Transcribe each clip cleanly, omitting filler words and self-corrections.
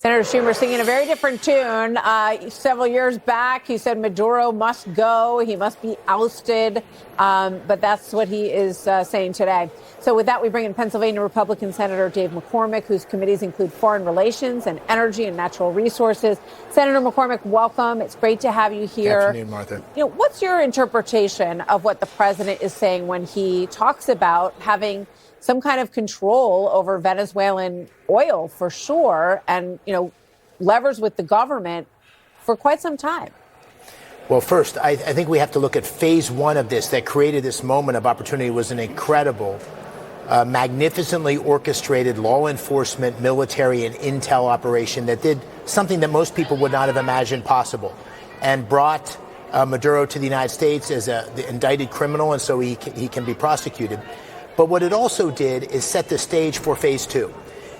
Senator Schumer singing a very different tune. Several years back, he said Maduro must go. He must be ousted. But that's what he is saying today. So with that, we bring in Pennsylvania Republican Senator Dave McCormick, whose committees include foreign relations and energy and natural resources. Senator McCormick, welcome. It's great to have you here. Good afternoon, Martha. What's your interpretation of what the president is saying when he talks about having some kind of control over Venezuelan oil for sure and, levers with the government for quite some time? Well, first, I think we have to look at phase one of this that created this moment of opportunity. Was an incredible, magnificently orchestrated law enforcement, military and intel operation that did something that most people would not have imagined possible and brought Maduro to the United States as the indicted criminal, and so he can be prosecuted. But what it also did is set the stage for phase two.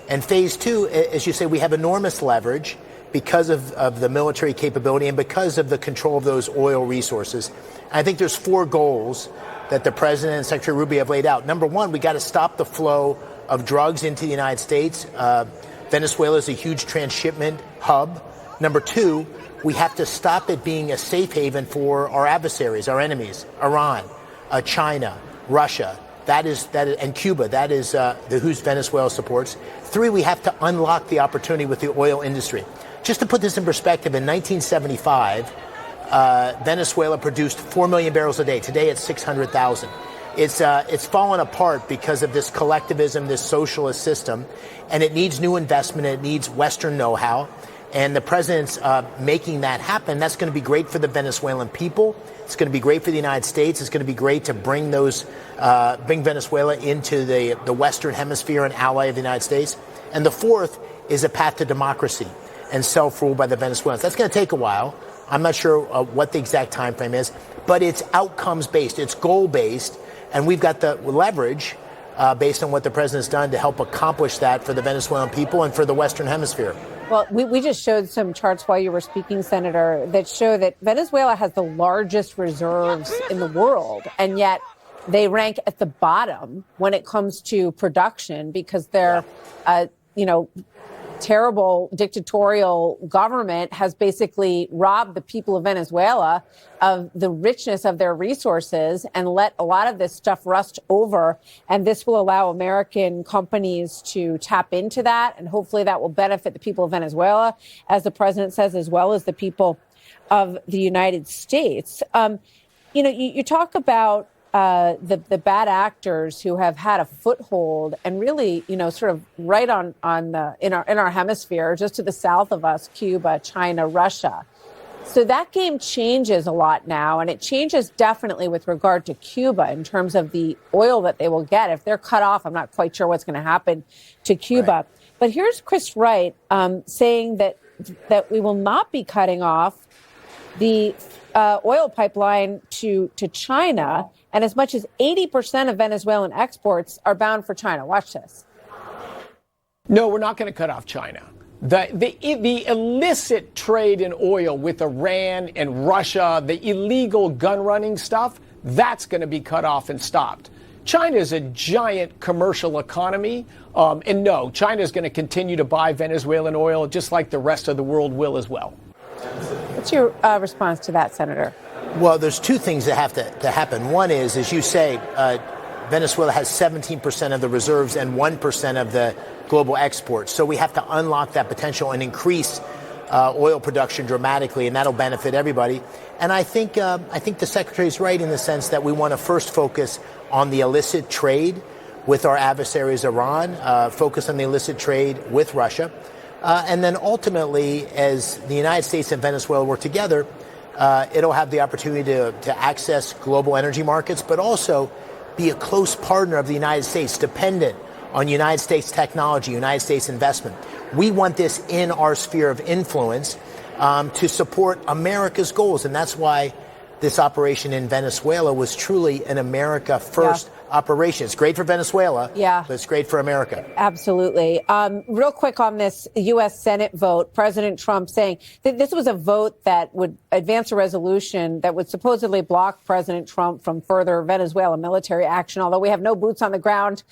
And phase two, as you say, we have enormous leverage because of the military capability and because of the control of those oil resources. And I think there's four goals that the president and Secretary Rubio have laid out. Number one, we got to stop the flow of drugs into the United States. Venezuela is a huge transshipment hub. Number two, we have to stop it being a safe haven for our adversaries, our enemies, Iran, China, Russia. That is, and Cuba. That is whose Venezuela supports. Three, we have to unlock the opportunity with the oil industry. Just to put this in perspective, in 1975, Venezuela produced 4 million barrels a day. Today, it's 600,000. It's fallen apart because of this collectivism, this socialist system, and it needs new investment. It needs Western know-how. And the president's making that happen. That's going to be great for the Venezuelan people. It's going to be great for the United States. It's going to be great to bring Venezuela into the Western Hemisphere, an ally of the United States. And the fourth is a path to democracy and self-rule by the Venezuelans. That's going to take a while. I'm not sure what the exact time frame is, but it's outcomes-based. It's goal-based. And we've got the leverage based on what the president's done to help accomplish that for the Venezuelan people and for the Western Hemisphere. Well, we just showed some charts while you were speaking, Senator, that show that Venezuela has the largest reserves in the world, and yet they rank at the bottom when it comes to production because they're, terrible dictatorial government has basically robbed the people of Venezuela of the richness of their resources and let a lot of this stuff rust over. And this will allow American companies to tap into that. And hopefully that will benefit the people of Venezuela, as the president says, as well as the people of the United States. You talk about the bad actors who have had a foothold and really, sort of right in our hemisphere, just to the south of us, Cuba, China, Russia. So that game changes a lot now, and it changes definitely with regard to Cuba in terms of the oil that they will get. If they're cut off, I'm not quite sure what's going to happen to Cuba. Right. But here's Chris Wright saying that we will not be cutting off the oil pipeline to China, and as much as 80% of Venezuelan exports are bound for China. Watch this. No, we're not going to cut off China. The illicit trade in oil with Iran and Russia, the illegal gun running stuff, that's going to be cut off and stopped. China is a giant commercial economy. And no, China is going to continue to buy Venezuelan oil just like the rest of the world will as well. What's your response to that, Senator? Well, there's two things that have to happen. One is, as you say, Venezuela has 17% of the reserves and 1% of the global exports. So we have to unlock that potential and increase oil production dramatically, and that'll benefit everybody. And I think the Secretary is right in the sense that we want to first focus on the illicit trade with our adversaries, Iran, focus on the illicit trade with Russia. And then ultimately, as the United States and Venezuela work together, it'll have the opportunity to access global energy markets, but also be a close partner of the United States, dependent on United States technology, United States investment. We want this in our sphere of influence to support America's goals. And that's why this operation in Venezuela was truly an America first operation. It's great for Venezuela, yeah, but it's great for America. Absolutely. Real quick on this U.S. Senate vote, President Trump saying that this was a vote that would advance a resolution that would supposedly block President Trump from further Venezuela military action, although we have no boots on the ground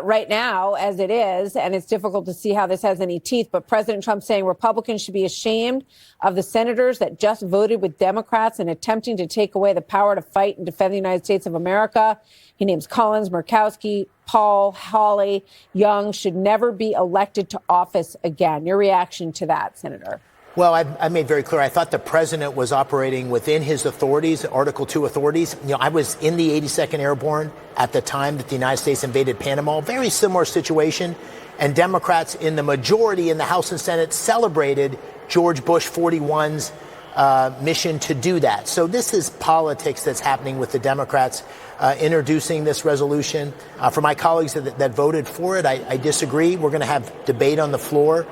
right now as it is, and it's difficult to see how this has any teeth. But President Trump saying Republicans should be ashamed of the senators that just voted with Democrats and attempting to take away the power to fight and defend the United States of America. He names Collins, Murkowski, Paul, Hawley, Young should never be elected to office again. Your reaction to that, Senator? Well, I made very clear. I thought the president was operating within his authorities, Article 2 authorities. I was in the 82nd Airborne at the time that the United States invaded Panama. Very similar situation. And Democrats in the majority in the House and Senate celebrated George Bush 41's mission to do that. So this is politics that's happening with the Democrats introducing this resolution. For my colleagues that voted for it, I disagree. We're going to have debate on the floor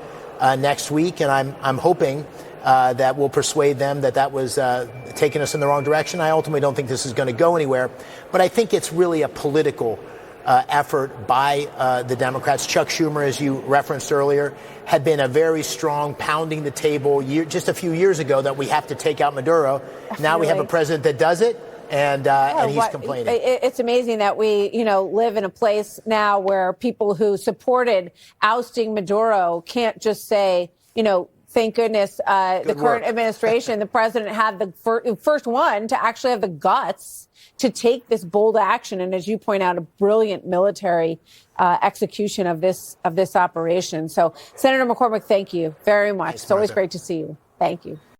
next week, and I'm hoping that we'll persuade them that was taking us in the wrong direction. I ultimately don't think this is going to go anywhere, but I think it's really a political effort by the Democrats. Chuck Schumer, as you referenced earlier, had been a very strong pounding the table just a few years ago that we have to take out Maduro. Now we have a president that does it, and he's complaining. It's amazing that we, live in a place now where people who supported ousting Maduro can't just say, thank goodness the current administration, the president had the first one to actually have the guts to take this bold action. And as you point out, a brilliant military execution of this operation. So, Senator McCormick, thank you very much. It's always great to see you. Thank you.